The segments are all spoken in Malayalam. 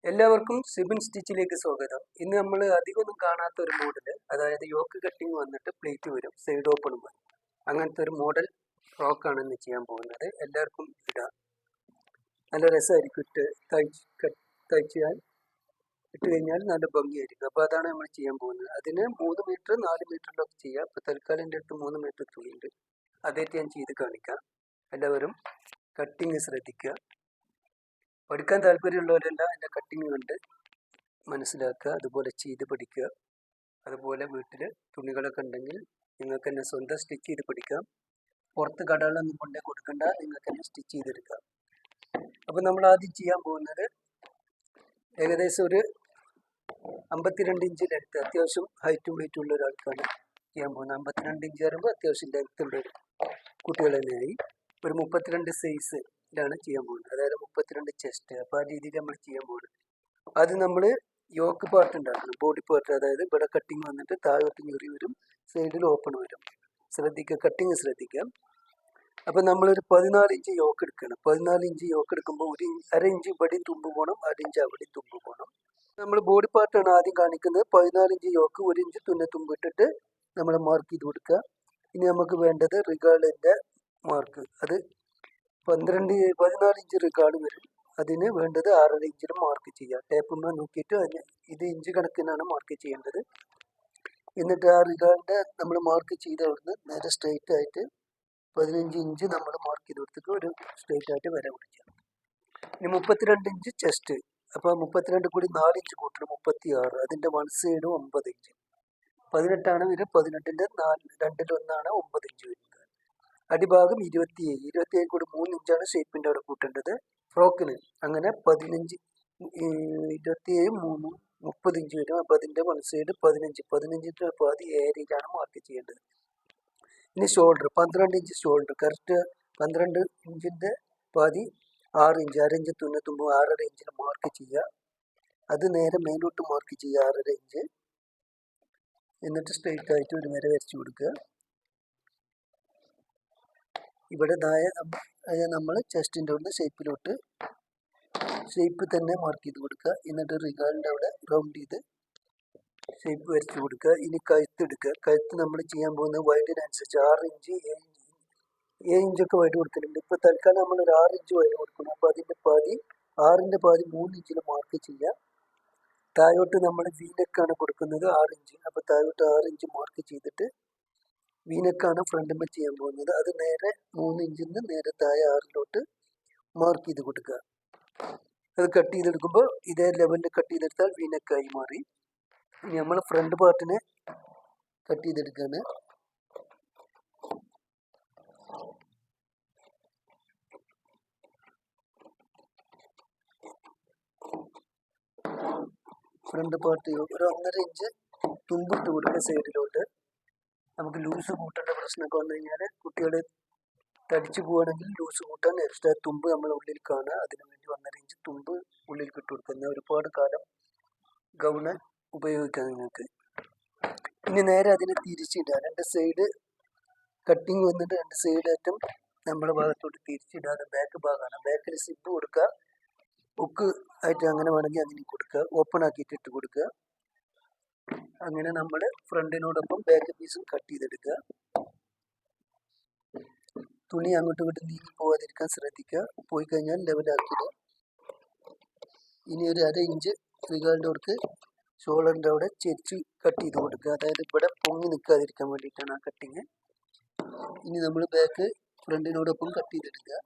എല്ലാവർക്കും സിബിൻ സ്റ്റിച്ചിലേക്ക് സ്വാഗതം. ഇന്ന് നമ്മൾ അധികമൊന്നും കാണാത്ത ഒരു മോഡൽ, അതായത് യോക്ക് കട്ടിങ് വന്നിട്ട് പ്ലേറ്റ് വരും, സൈഡ് ഓപ്പണും വരും. അങ്ങനത്തെ ഒരു മോഡൽ ഫ്രോക്കാണ് ഇന്ന് ചെയ്യാൻ പോകുന്നത്. എല്ലാവർക്കും ഇടാം, നല്ല രസമായിരിക്കും. തയ്ച്ചാൽ ഇട്ട് കഴിഞ്ഞാൽ നല്ല ഭംഗിയായിരിക്കും. അപ്പോൾ അതാണ് നമ്മൾ ചെയ്യാൻ പോകുന്നത്. അതിന് 3 മീറ്റർ 4 മീറ്ററിലൊക്കെ ചെയ്യാം. ഇപ്പോൾ തൽക്കാലം എൻ്റെ അടുത്ത് 3 മീറ്റർ തുണിയുണ്ട്, അതായിട്ട് ഞാൻ ചെയ്ത് കാണിക്കാം. എല്ലാവരും കട്ടിങ് ശ്രദ്ധിക്കുക. പഠിക്കാൻ താല്പര്യമുള്ളവരെല്ലാം എൻ്റെ കട്ടിങ് കണ്ട് മനസ്സിലാക്കുക, അതുപോലെ ചെയ്ത് പഠിക്കുക. അതുപോലെ വീട്ടിൽ തുണികളൊക്കെ ഉണ്ടെങ്കിൽ നിങ്ങൾക്ക് തന്നെ സ്വന്തം സ്റ്റിച്ച് ചെയ്ത് പഠിക്കാം. പുറത്ത് കടകളൊന്നും കൊണ്ടേ കൊടുക്കണ്ട, നിങ്ങൾക്ക് തന്നെ സ്റ്റിച്ച് ചെയ്തെടുക്കാം. അപ്പോൾ നമ്മൾ ആദ്യം ചെയ്യാൻ പോകുന്നത് ഏകദേശം ഒരു 52 ഇഞ്ച് ലെങ്ത്ത്, അത്യാവശ്യം ഹൈറ്റും വെയിറ്റും ഉള്ള ഒരാൾക്കാണ് ചെയ്യാൻ പോകുന്നത്. 52 ഇഞ്ച് പറയുമ്പോൾ അത്യാവശ്യം ലെങ്ത്ത് ഉള്ള കുട്ടികൾ തന്നെയായി. ഒരു 32 സൈസിലാണ് ചെയ്യാൻ പോകുന്നത്, അതായത് 32 ചെസ്റ്റ്. അപ്പോൾ ആ രീതിയിൽ നമ്മൾ ചെയ്യാൻ പോകുന്നത്. അത് നമ്മൾ യോക്ക് പാർട്ട് ഉണ്ടാക്കണം, ബോഡി പാർട്ട്. അതായത് ഇവിടെ കട്ടിങ് വന്നിട്ട് താഴോട്ട് ഞെറി വരും, സൈഡിൽ ഓപ്പൺ വരും. ശ്രദ്ധിക്കുക, കട്ടിങ് ശ്രദ്ധിക്കാം. അപ്പം നമ്മളൊരു 14 ഇഞ്ച് യോക്ക് എടുക്കണം. 14 ഇഞ്ച് യോക്ക് എടുക്കുമ്പോൾ ഒരു അര ഇഞ്ച് ഇവിടെയും തുമ്പ് പോകണം, 1 ഇഞ്ച് അവിടെയും തുമ്പ് പോകണം. നമ്മൾ ബോഡി പാർട്ടാണ് ആദ്യം കാണിക്കുന്നത്. 14 ഇഞ്ച് യോക്ക്, 1 ഇഞ്ച് തുമ്പ് ഇട്ടിട്ട് നമ്മൾ മാർക്ക് ചെയ്ത് കൊടുക്കുക. ഇനി നമുക്ക് വേണ്ടത് റിഗാളിൻ്റെ മാർക്ക്. അത് 14 ഇഞ്ച് റിഗാൾ വരും. അതിന് വേണ്ടത് 6.5 ഇഞ്ചിൽ മാർക്ക് ചെയ്യുക. ടേപ്പുമ്മ നോക്കിയിട്ട് ഇത് ഇഞ്ച് കണക്കിനാണ് മാർക്ക് ചെയ്യേണ്ടത്. എന്നിട്ട് ആ റിഗാളിൻ്റെ നമ്മൾ മാർക്ക് ചെയ്ത അവിടുന്ന് നേരെ സ്ട്രെയിറ്റ് ആയിട്ട് 15 ഇഞ്ച് നമ്മൾ മാർക്ക് ചെയ്ത് കൊടുത്തിട്ട് ഒരു സ്ട്രെയിറ്റ് ആയിട്ട് വര പിടിക്കുക. ഇനി 32 ഇഞ്ച് ചെസ്റ്റ്. അപ്പോൾ 32 കൂടി 4 ഇഞ്ച് കൂട്ടണം, 36. അതിൻ്റെ 1 സൈഡ് 9 ഇഞ്ച്. 18 വരെ, 18ൻ്റെ 2/1 9 ഇഞ്ച് വരുന്നത്. അടിഭാഗം 27 കൂടി 3 ഇഞ്ചാണ് ഷേപ്പിൻ്റെ അവിടെ കൂട്ടേണ്ടത് ഫ്രോക്കിന്. അങ്ങനെ 15, 27, 3, 30 ഇഞ്ച് വരും. അപ്പോൾ അതിൻ്റെ 1 സൈഡ് 15ൻ്റെ പാതി 7 ഇഞ്ചാണ് മാർക്ക് ചെയ്യേണ്ടത്. ഇനി ഷോൾഡർ 12 ഇഞ്ച് ഷോൾഡർ. കറക്റ്റ് 12 ഇഞ്ചിൻ്റെ പാതി 6 ഇഞ്ച്, 1/2 ഇഞ്ച് തുമ്പ് 6.5 ഇഞ്ചിൽ മാർക്ക് ചെയ്യുക. അത് നേരെ മേലോട്ട് മാർക്ക് ചെയ്യുക 6.5 ഇഞ്ച്. എന്നിട്ട് സ്ട്രെയിറ്റ് ആയിട്ട് ഒരു വര വരച്ച് കൊടുക്കുക. ഇവിടെ നമ്മൾ ചെസ്റ്റിൻ്റെ അവിടുന്ന് ഷേപ്പിലോട്ട് ഷേപ്പ് തന്നെ മാർക്ക് ചെയ്ത് കൊടുക്കുക. എന്നിട്ട് റിഗാളിൻ്റെ അവിടെ റൗണ്ട് ചെയ്ത് ഷേപ്പ് വരച്ച് കൊടുക്കുക. ഇനി കഴുത്ത് എടുക്കുക. കഴുത്ത് നമ്മൾ ചെയ്യാൻ പോകുന്നത് വൈഡിനനുസരിച്ച് 6 ഇഞ്ച് 7 ഇഞ്ചൊക്കെ വൈഡ് കൊടുക്കുന്നുണ്ട്. ഇപ്പോൾ തൽക്കാലം നമ്മൾ ഒരു 6 ഇഞ്ച് വൈഡ് കൊടുക്കണം. അപ്പോൾ അതിൻ്റെ പാതി 6ൻ്റെ പാതി 3 ഇഞ്ചിൽ മാർക്ക് ചെയ്യുക. താഴോട്ട് നമ്മൾ വീനെക്കാണ് കൊടുക്കുന്നത് 6 ഇഞ്ച്. അപ്പോൾ താഴോട്ട് 6 ഇഞ്ച് മാർക്ക് ചെയ്തിട്ട് വീനെക്കാണ് ഫ്രണ്ടിൽ ചെയ്യാൻ പോകുന്നത്. അത് നേരെ 3 ഇഞ്ചിൽ നിന്ന് നേരെ താഴെ 6ലോട്ട് മാർക്ക് ചെയ്ത് കൊടുക്കുക. അത് കട്ട് ചെയ്തെടുക്കുമ്പോൾ ഇതേ ലെവലിൽ കട്ട് ചെയ്തെടുത്താൽ വീനെക്കായി മാറി. ഇനി നമ്മൾ ഫ്രണ്ട് പാർട്ടിനെ കട്ട് ചെയ്തെടുക്കുകയാണ്. ഫ്രണ്ട് പാർട്ട് ഒരു 1.5 ഇഞ്ച് തുമ്പിട്ട് കൊടുക്കുക സൈഡിലോട്ട്. നമുക്ക് ലൂസ് കൂട്ടേണ്ട പ്രശ്നമൊക്കെ വന്നു കഴിഞ്ഞാൽ കുട്ടികൾ തടിച്ചു പോവുകയാണെങ്കിൽ ലൂസ് കൂട്ടാൻ എക്സ്ട്രാ തുമ്പ് നമ്മൾ ഉള്ളിൽ കാണുക. അതിനു വേണ്ടി 1.5 ഇഞ്ച് തുമ്പ് ഉള്ളിൽ ഇട്ട് കൊടുക്കുന്ന ഒരുപാട് കാലം ഗൗണ് ഉപയോഗിക്കാം നിങ്ങൾക്ക്. ഇനി നേരെ അതിനെ തിരിച്ചിടുക. 2 സൈഡ് കട്ടിങ് വന്നിട്ട് 2 സൈഡായിട്ടും നമ്മുടെ ഭാഗത്തോട്ട് തിരിച്ചിടാതെ ബാക്ക് ഭാഗമാണ്. ബാക്കിൽ സിബ് കൊടുക്കുക, ഹുക്ക് ആയിട്ട് അങ്ങനെ വേണമെങ്കിൽ അങ്ങനെ കൊടുക്കുക, ഓപ്പൺ ആക്കിയിട്ട് ഇട്ട് കൊടുക്കുക. അങ്ങനെ നമ്മൾ ഫ്രണ്ടിനോടൊപ്പം ബാക്ക് പീസും കട്ട് ചെയ്തെടുക്കുക. തുണി അങ്ങോട്ടും ഇങ്ങോട്ടും നീങ്ങി പോകാതിരിക്കാൻ ശ്രദ്ധിക്കുക. പോയി കഴിഞ്ഞാൽ ലെവലാക്കിയിടുക. ഇനി ഒരു 1/2 ഇഞ്ച് റിഗാളിൻ്റെ അവർക്ക് ഷോൾഡറിൻ്റെ അവിടെ ചെരിച്ച് കട്ട് ചെയ്ത് കൊടുക്കുക. അതായത് ഇവിടെ പൊങ്ങി നിൽക്കാതിരിക്കാൻ വേണ്ടിയിട്ടാണ് ആ കട്ടിങ്. ഇനി നമ്മൾ ബാക്ക് ഫ്രണ്ടിനോടൊപ്പം കട്ട് ചെയ്തെടുക്കുക.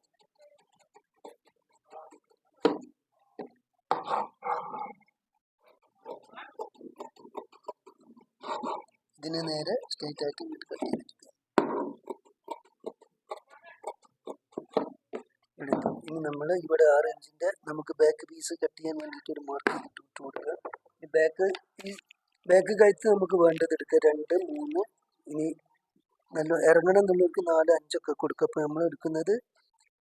ഇതിനെ നേരെ സ്ട്രെയിറ്റ് ആയിട്ട് ഇങ്ങോട്ട് കട്ട് ചെയ്തെടുക്കുക. ഇനി നമ്മൾ ഇവിടെ 6 ഇഞ്ചിൻ്റെ നമുക്ക് ബാക്ക് പീസ് കട്ട് ചെയ്യാൻ വേണ്ടിയിട്ട് ഒരു മാർക്ക് ചെയ്തിട്ട് ഇട്ട് കൊടുക്കുക. ഈ ബാക്ക് കഴുത്ത് നമുക്ക് വേണ്ടത് എടുക്കുക 2, 3. ഇനി നല്ല ഇറങ്ങണം എന്നുള്ളവർക്ക് 4, 5 ഒക്കെ കൊടുക്കുക. അപ്പോൾ നമ്മൾ എടുക്കുന്നത്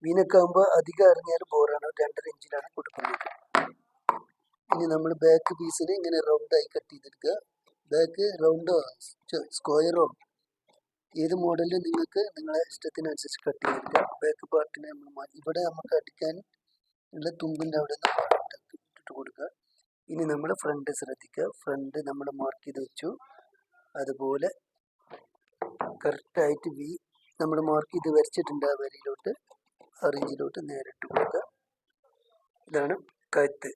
വീനൊക്കെ ആകുമ്പോൾ അധികം ഇറങ്ങിയാൽ ബോറാണ്. 2.5 ഇഞ്ചിലാണ് കൊടുക്കുന്നത്. ഇനി നമ്മൾ ബാക്ക് പീസിന് ഇങ്ങനെ റൗണ്ടായി കട്ട് ചെയ്തെടുക്കുക. ബാക്ക് റൗണ്ടോ സ്ക്വയറോ ഏത് മോഡലിൽ നിങ്ങൾക്ക് നിങ്ങളെ ഇഷ്ടത്തിനനുസരിച്ച് കട്ട് ചെയ്തെടുക്കുക. ബാക്ക് പാർട്ടിനെ നമ്മൾ ഇവിടെ നമുക്ക് അടിക്കാൻ ഉള്ള തുമ്പിൻ്റെ അവിടെ നിന്ന് ഇട്ട് കൊടുക്കുക. ഇനി നമ്മൾ ഫ്രണ്ട് ശ്രദ്ധിക്കുക. ഫ്രണ്ട് നമ്മൾ മാർക്ക് ചെയ്ത് വെച്ചു. അതുപോലെ കറക്റ്റായിട്ട് വി നമ്മൾ മാർക്ക് ചെയ്ത് വരച്ചിട്ടുണ്ട്. ആ വരിയിലോട്ട് റേഞ്ചിലോട്ട് നേരെ ഇട്ട് കൊടുക്കുക. ഇതാണ് കഴുത്ത്.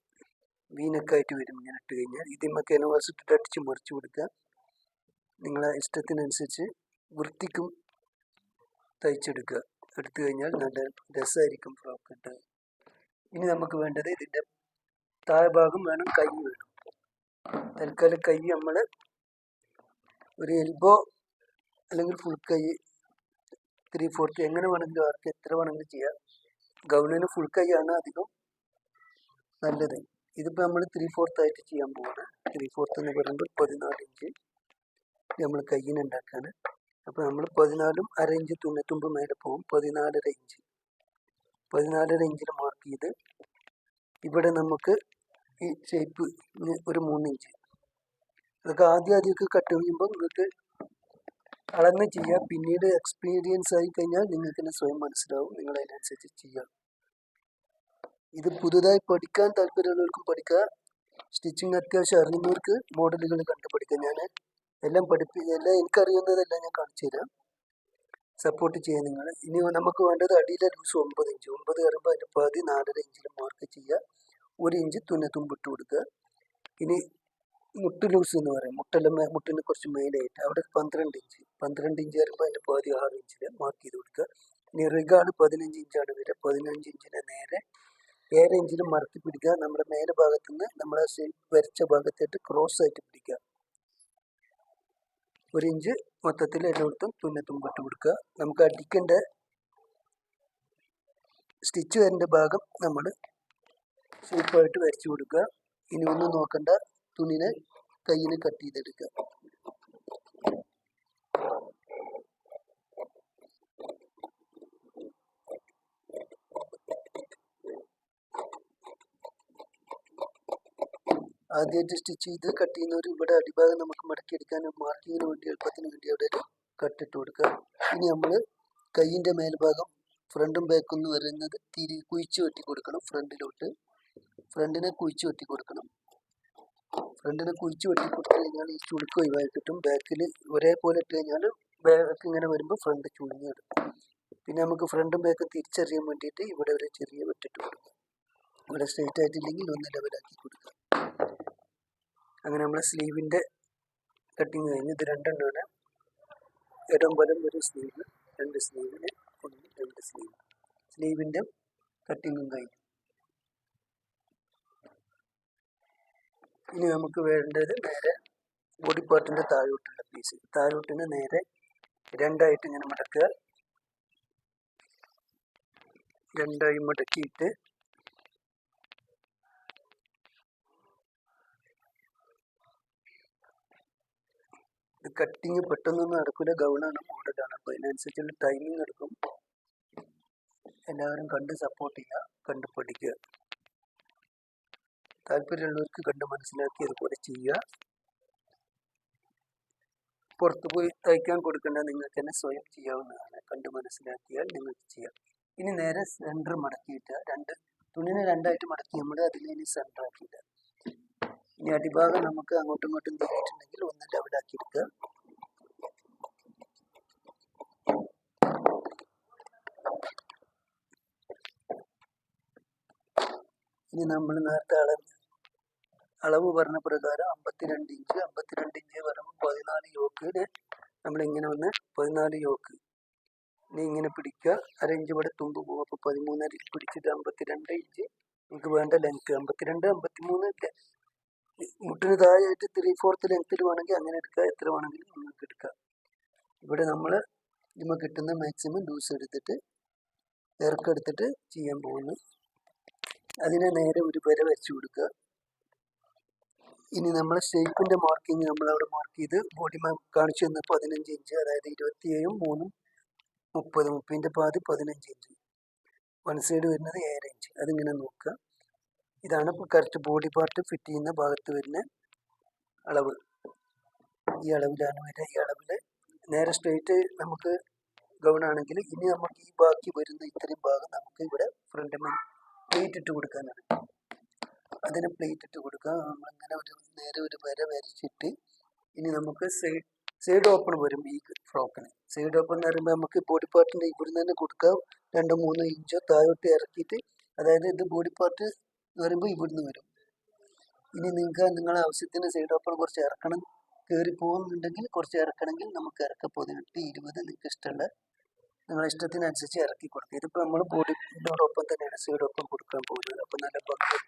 വീനക്കായിട്ട് വരും ഇങ്ങനെ ഇട്ട് കഴിഞ്ഞാൽ. ഇതിന്മേൽ ക്യാൻവാസ് ഇട്ടിട്ട് അടിച്ച് മറിച്ച് കൊടുക്കുക. നിങ്ങളെ ഇഷ്ടത്തിനനുസരിച്ച് വൃത്തിക്കും തയ്ച്ചെടുക്കുക. എടുത്തു കഴിഞ്ഞാൽ നല്ല രസമായിരിക്കും ഫ്രോക്ക് ഇട്ട്. ഇനി നമുക്ക് വേണ്ടത് ഇതിൻ്റെ താഴ്ഭാഗം വേണം, കൈ വേണം. തൽക്കാലം കൈ നമ്മൾ ഒരു എൽബോ അല്ലെങ്കിൽ ഫുൾ കൈ 3/4 എങ്ങനെ വേണമെങ്കിലും ആർക്ക് എത്ര വേണമെങ്കിലും ചെയ്യാം. ഗൗണിന് ഫുൾ കൈ ആണ് അധികം നല്ലത്. ഇതിപ്പോൾ നമ്മൾ 3/4 ആയിട്ട് ചെയ്യാൻ പോവാണ്. 3/4 എന്ന് പറയുമ്പോൾ 14 ഇഞ്ച് നമ്മൾ കയ്യിന് ഉണ്ടാക്കാണ്. അപ്പോൾ നമ്മൾ 14 1/2 ഇഞ്ച് തുന്നത്തുമ്പ് മേലെ പോകും. 14.5 ഇഞ്ച് 14.5 ഇഞ്ചിൽ മാർക്ക് ചെയ്ത് ഇവിടെ നമുക്ക് ഈ ഷേപ്പ് ഒരു 3 ഇഞ്ച് അതൊക്കെ ആദ്യമൊക്കെ കട്ട് ചെയ്യുമ്പോൾ നിങ്ങൾക്ക് അളന്ന് ചെയ്യാം. പിന്നീട് എക്സ്പീരിയൻസ് ആയി കഴിഞ്ഞാൽ നിങ്ങൾക്ക് തന്നെ സ്വയം മനസ്സിലാവും. നിങ്ങൾ അതിനനുസരിച്ച് ചെയ്യാം. ഇത് പുതുതായി പഠിക്കാൻ താല്പര്യമുള്ളവർക്കും പഠിക്കുക. സ്റ്റിച്ചിങ് അത്യാവശ്യം അറിയുന്നവർക്ക് മോഡലുകൾ കണ്ട് പഠിക്കാം. ഞാൻ എല്ലാം എല്ലാം എനിക്കറിയുന്നതെല്ലാം ഞാൻ കാണിച്ചു തരാം. സപ്പോർട്ട് ചെയ്യാം നിങ്ങൾ. ഇനി നമുക്ക് വേണ്ടത് അടിയിലെ ലൂസ് 9 ഇഞ്ച്. 9 കയറുമ്പോൾ അതിൻ്റെ പാതി 4.5 ഇഞ്ചിൽ മാർക്ക് ചെയ്യുക. 1 ഇഞ്ച് തുന്നത്തുമ്പിട്ട് കൊടുക്കുക. ഇനി മുട്ട് ലൂസ് എന്ന് പറയും. മുട്ടിന് കുറച്ച് മേലായിട്ട് അവിടെ 12 ഇഞ്ച്. 12 ഇഞ്ച് വരുമ്പോൾ അതിൻ്റെ പാതി 6 ഇഞ്ചിൽ മാർക്ക് ചെയ്ത് കൊടുക്കുക. ഇനി റിഗാണ് 15 ഇഞ്ചാണ് വരിക. 15 ഇഞ്ചിന് നേരെ 7 ഇഞ്ചിൽ മടക്കി പിടിക്കുക. നമ്മുടെ മേലെ ഭാഗത്തു നിന്ന് നമ്മളെ വരച്ച ഭാഗത്തായിട്ട് ക്രോസ് ആയിട്ട് പിടിക്കുക. 1 ഇഞ്ച് മൊത്തത്തിൽ എല്ലായിടത്തും തുന്നത്തുമ്പിട്ട് കൊടുക്കുക. നമുക്ക് അടിക്കേണ്ട സ്റ്റിച്ച് വരേണ്ട ഭാഗം നമ്മൾ ഷേപ്പായിട്ട് വരച്ചു കൊടുക്കുക. ഇനി ഒന്നും നോക്കണ്ട, തുണിനെ കയ്യിൽ കട്ട് ചെയ്തെടുക്കുക. ആദ്യമായിട്ട് സ്റ്റിച്ച് ചെയ്ത് കട്ട് ചെയ്യുന്നവർ ഇവിടെ അടിഭാഗം നമുക്ക് മടക്കിയെടുക്കാനും മാർക്കിങ്ങിന് വേണ്ടി എളുപ്പത്തിന് വേണ്ടി അവിടെ ഒരു കട്ടിട്ട് കൊടുക്കുക. ഇനി നമ്മൾ കൈയിൻ്റെ മേൽഭാഗം ഫ്രണ്ടും ബാക്കും എന്ന് പറയുന്നത് കുഴിച്ച് വെട്ടി കൊടുക്കണം. ഫ്രണ്ടിനെ കുഴിച്ച് വെട്ടി കൊടുക്കണം. ഫ്രണ്ടിനെ കുഴിച്ച് വെട്ടി കൊടുത്തു കഴിഞ്ഞാൽ ഈ ചുളുക്ക് ഒഴിവായി കിട്ടും. ബാക്കിൽ ഒരേപോലെ ഇട്ട് കഴിഞ്ഞാൽ ബാക്ക് ഇങ്ങനെ വരുമ്പോൾ ഫ്രണ്ട് ചുളിഞ്ഞിടും. പിന്നെ നമുക്ക് ഫ്രണ്ടും ബാക്കും തിരിച്ചറിയാൻ വേണ്ടിയിട്ട് ഇവിടെ ഒരു ചെറിയ വെട്ടിട്ട് കൊടുക്കുക. ഇവിടെ സ്ട്രെയിറ്റ് ആയിട്ടില്ലെങ്കിൽ ഒന്ന് ലെവലാക്കി കൊടുക്കുക. അങ്ങനെ നമ്മളെ സ്ലീവിൻ്റെ കട്ടിങ് കഴിഞ്ഞ് ഇത് രണ്ടെണ്ണമാണ്. ഇടം വലം ഒരു സ്ലീവ്, 2 സ്ലീവിന് 2 സ്ലീവ്. സ്ലീവിൻ്റെ കട്ടിങ്ങും കഴിഞ്ഞു. ഇനി നമുക്ക് വേണ്ടത് നേരെ ബോഡി പാർട്ടിൻ്റെ താഴോട്ടുള്ള പീസ്. താഴോട്ടിന് നേരെ 2 ആയിട്ട് ഇങ്ങനെ മടക്കുക. 2 ആയി മടക്കിയിട്ട് ഇത് കട്ടിങ് പെട്ടെന്നൊന്നും നടക്കില്ല. ഗൗണാണ്, മോഡലാണ്. അപ്പോൾ അതിനനുസരിച്ചുള്ള ടൈമിങ് എടുക്കും. എല്ലാവരും കണ്ട് സപ്പോർട്ട് ചെയ്യുക, കണ്ട് പഠിക്കുക. താല്പര്യമുള്ളവർക്ക് കണ്ട് മനസ്സിലാക്കി അതുപോലെ ചെയ്യുക. പുറത്തു പോയി തയ്ക്കാൻ കൊടുക്കേണ്ട, നിങ്ങൾക്ക് തന്നെ സ്വയം ചെയ്യാവുന്നതാണ്. കണ്ട് മനസ്സിലാക്കിയാൽ നിങ്ങൾക്ക് ചെയ്യാം. ഇനി നേരെ സെൻറ്റർ മടക്കിയിട്ട് തുണിനെ 2 ആയിട്ട് മടക്കി നമ്മൾ അതിൽ സെൻറ്റർ ആക്കിയിട്ട് ഇനി അടിഭാഗം നമുക്ക് അങ്ങോട്ടും ഇങ്ങോട്ടും നീങ്ങിയിട്ടുണ്ടെങ്കിൽ ഒന്ന് ലെവലാക്കി എടുക്കുക. ഇനി നമ്മൾ നേരത്തെ അളവ് പറഞ്ഞ പ്രകാരം 52 ഇഞ്ച്. 52 ഇഞ്ച് വരുമ്പോൾ 14 യോക്കിന് നമ്മളിങ്ങനെ ഒന്ന് 14 യോക്ക് ഇനി ഇങ്ങനെ പിടിക്കുക. 1/2 ഇഞ്ച് ഇവിടെ തുമ്പ് പോകും. അപ്പോൾ 13 പിടിച്ചിട്ട് 52 ഇഞ്ച് നമുക്ക് വേണ്ട ലെങ്ത്ത്. 52, 53 മുട്ടിന് താഴെയായിട്ട് 3/4 ലെങ്ത്തിൽ വേണമെങ്കിൽ അങ്ങനെ എടുക്കുക. എത്ര വേണമെങ്കിലും നിങ്ങൾക്ക് എടുക്കുക. ഇവിടെ നമ്മൾ ഇതിന് കിട്ടുന്ന മാക്സിമം ലൂസ് എടുത്തിട്ട് ഇറക്കെടുത്തിട്ട് ചെയ്യാൻ പോകുന്നു. അതിനെ നേരെ ഒരു വര വരച്ചു കൊടുക്കുക. ഇനി നമ്മൾ ഷേപ്പിൻ്റെ മാർക്കിങ് നമ്മളവിടെ മാർക്ക് ചെയ്ത് ബോഡി കാണിച്ചു തന്ന 15 ഇഞ്ച്, അതായത് 27ഉം 3ഉം 30. 30ൻ്റെ പാതി 15 ഇഞ്ച്. വൺ സൈഡ് വരുന്നത് 7 ഇഞ്ച്. അതിങ്ങനെ നോക്കുക. ഇതാണ് ഇപ്പോൾ കറക്റ്റ് ബോഡി പാർട്ട് ഫിറ്റ് ചെയ്യുന്ന ഭാഗത്ത് വരുന്ന അളവ്. ഈ അളവിലാണ് വരിക. ഈ അളവിൽ നേരെ സ്ട്രെയിറ്റ് നമുക്ക് ഗൗണാണെങ്കിൽ ഇനി നമുക്ക് ഈ ബാക്കി വരുന്ന ഇത്രയും ഭാഗം നമുക്ക് ഇവിടെ ഫ്രണ്ട് പ്ലേറ്റ് ഇട്ട് കൊടുക്കാനാണ്. അതിന് പ്ലേറ്റ് ഇട്ട് കൊടുക്കുക. നമ്മളിങ്ങനെ നേരെ ഒരു വര വരച്ചിട്ട് ഇനി നമുക്ക് സൈഡ് ഓപ്പൺ വരും ഈ ഫ്രോക്കിന്. സൈഡ് ഓപ്പൺ എന്ന് പറയുമ്പോൾ നമുക്ക് ബോഡി പാർട്ടിൻ്റെ ഇവിടുന്ന് തന്നെ കൊടുക്കാം. 2-3 ഇഞ്ചോ താഴോട്ട് ഇറക്കിയിട്ട്, അതായത് ഇത് ബോഡി പാർട്ട് എന്ന് പറയുമ്പോൾ ഇവിടുന്ന് വരും. ഇനി നിങ്ങൾക്ക് നിങ്ങളുടെ ആവശ്യത്തിന് സൈഡ് ഓപ്പൺ കുറച്ച് ഇറക്കണം, കയറി പോകുന്നുണ്ടെങ്കിൽ കുറച്ച് ഇറക്കണമെങ്കിൽ നമുക്ക് ഇറക്കാം. 18-20 നിങ്ങൾക്ക് ഇഷ്ടമുള്ള നിങ്ങളുടെ ഇഷ്ടത്തിനനുസരിച്ച് ഇറക്കി കൊടുക്കുക. ഇതിപ്പോൾ നമ്മൾ ബോഡിയോടൊപ്പം തന്നെയാണ് സൈഡ് ഓപ്പൺ കൊടുക്കാൻ പോകുന്നത്. അപ്പോൾ നല്ല ഭംഗി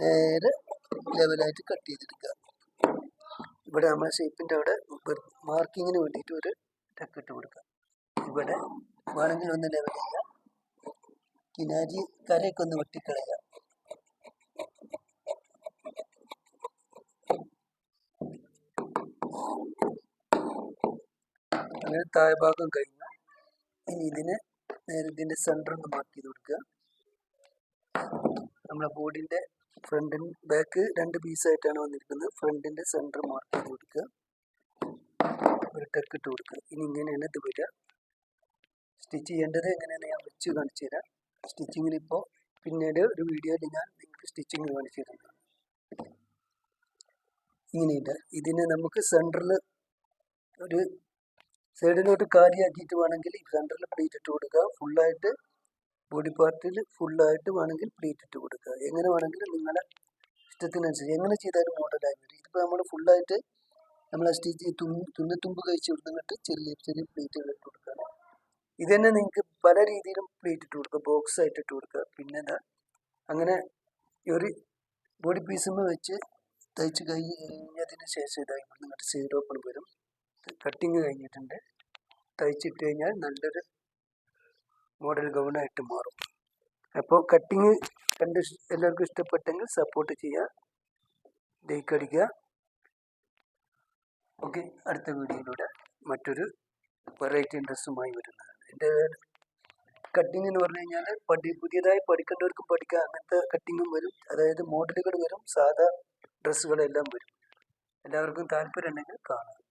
നേരെ ലെവലായിട്ട് കട്ട് ചെയ്തെടുക്കുക. ഇവിടെ നമ്മളെ ഷേപ്പിൻ്റെ അവിടെ മാർക്കിങ്ങിന് വേണ്ടിയിട്ട് ഒരു ടക്ക് ഇട്ട് കൊടുക്കുക. ഇവിടെ വേണമെങ്കിൽ ഒന്ന് ലെവൽ ചെയ്യുക, കിനാരി കരയൊക്കെ ഒന്ന് വെട്ടിക്കളയുക. അങ്ങനെ താഴെ ഭാഗം കഴിഞ്ഞു. ഇനി ഇതിനെ നേരെ ഇതിൻ്റെ സെൻറ്റർ ഒന്ന് മാർക്ക് ചെയ്ത് കൊടുക്കുക. നമ്മളെ ബോഡിൻ്റെ ഫ്രണ്ടിൻ ബാക്ക് 2 പീസായിട്ടാണ് വന്നിരിക്കുന്നത്. ഫ്രണ്ടിൻ്റെ സെൻറ്റർ മാർക്ക് ചെയ്ത് കൊടുക്കുക, ഒരു ടക്ക് ഇട്ട് കൊടുക്കുക. ഇനി ഇങ്ങനെയാണ് ഇത് വരിക. സ്റ്റിച്ച് ചെയ്യേണ്ടത് എങ്ങനെയാണ് ഞാൻ വെച്ച് കാണിച്ചു തരാം. സ്റ്റിച്ചിങ്ങിന് ഇപ്പോൾ പിന്നീട് ഒരു വീഡിയോയിൽ ഞാൻ നിങ്ങൾക്ക് സ്റ്റിച്ചിങ് കാണിച്ചു തരുന്നത്. ഇങ്ങനെയുണ്ട്. ഇതിനെ നമുക്ക് സെൻറ്ററിൽ ഒരു സൈഡിലോട്ട് കാലിയാക്കിയിട്ട് വേണമെങ്കിൽ സെൻറ്ററിൽ പ്ലേറ്റ് ഇട്ട് കൊടുക്കുക. ഫുള്ളായിട്ട് ബോഡി പാർട്ടിൽ ഫുള്ളായിട്ട് വേണമെങ്കിൽ പ്ലേറ്റ് ഇട്ട് കൊടുക്കുക. എങ്ങനെ വേണമെങ്കിലും നിങ്ങളുടെ ഇഷ്ടത്തിനനുസരിച്ച് എങ്ങനെ ചെയ്താലും മോഡലായി വരും. ഇതിപ്പോൾ നമ്മൾ ഫുള്ളായിട്ട് നമ്മളെ സ്റ്റിച്ച് തുന്നത്തുമ്പ് കഴിച്ച് കൊടുത്തിട്ട് ചെറിയ ചെറിയ പ്ലേറ്റുകൾ ഇട്ട് കൊടുക്കുകയാണ്. ഇത് തന്നെ നിങ്ങൾക്ക് പല രീതിയിലും പ്ലേറ്റ് ഇട്ട് കൊടുക്കുക, ബോക്സ് ആയിട്ട് ഇട്ട് കൊടുക്കുക. പിന്നെ അങ്ങനെ ഒരു ബോഡി പീസുമ്പോൾ വെച്ച് തയ്ച്ച് കഴിഞ്ഞതിന് ശേഷം ഇതായി നിങ്ങളുടെ സൈഡ് ഓപ്പൺ വരും. കട്ടിങ് കഴിഞ്ഞിട്ടുണ്ട്. തയ്ച്ചിട്ട് കഴിഞ്ഞാൽ നല്ലൊരു മോഡൽ ഗൗണായിട്ട് മാറും. അപ്പോൾ കട്ടിങ് കണ്ട് എല്ലാവർക്കും ഇഷ്ടപ്പെട്ടെങ്കിൽ സപ്പോർട്ട് ചെയ്യുക, ലൈക്ക് അടിക്കുക. ഓക്കെ, അടുത്ത വീഡിയോയിലൂടെ മറ്റൊരു വെറൈറ്റി ഡ്രസ്സുമായി വരുന്നതാണ്. എൻ്റെ കട്ടിങ് എന്ന് പറഞ്ഞു കഴിഞ്ഞാൽ പുതിയതായി പഠിക്കേണ്ടവർക്കും പഠിക്കാം. അങ്ങനത്തെ കട്ടിങ്ങും വരും, അതായത് മോഡലുകൾ വരും, സാധാ ഡ്രസ്സുകളെല്ലാം വരും. എല്ലാവർക്കും താല്പര്യം ഉണ്ടെങ്കിൽ കാണാം.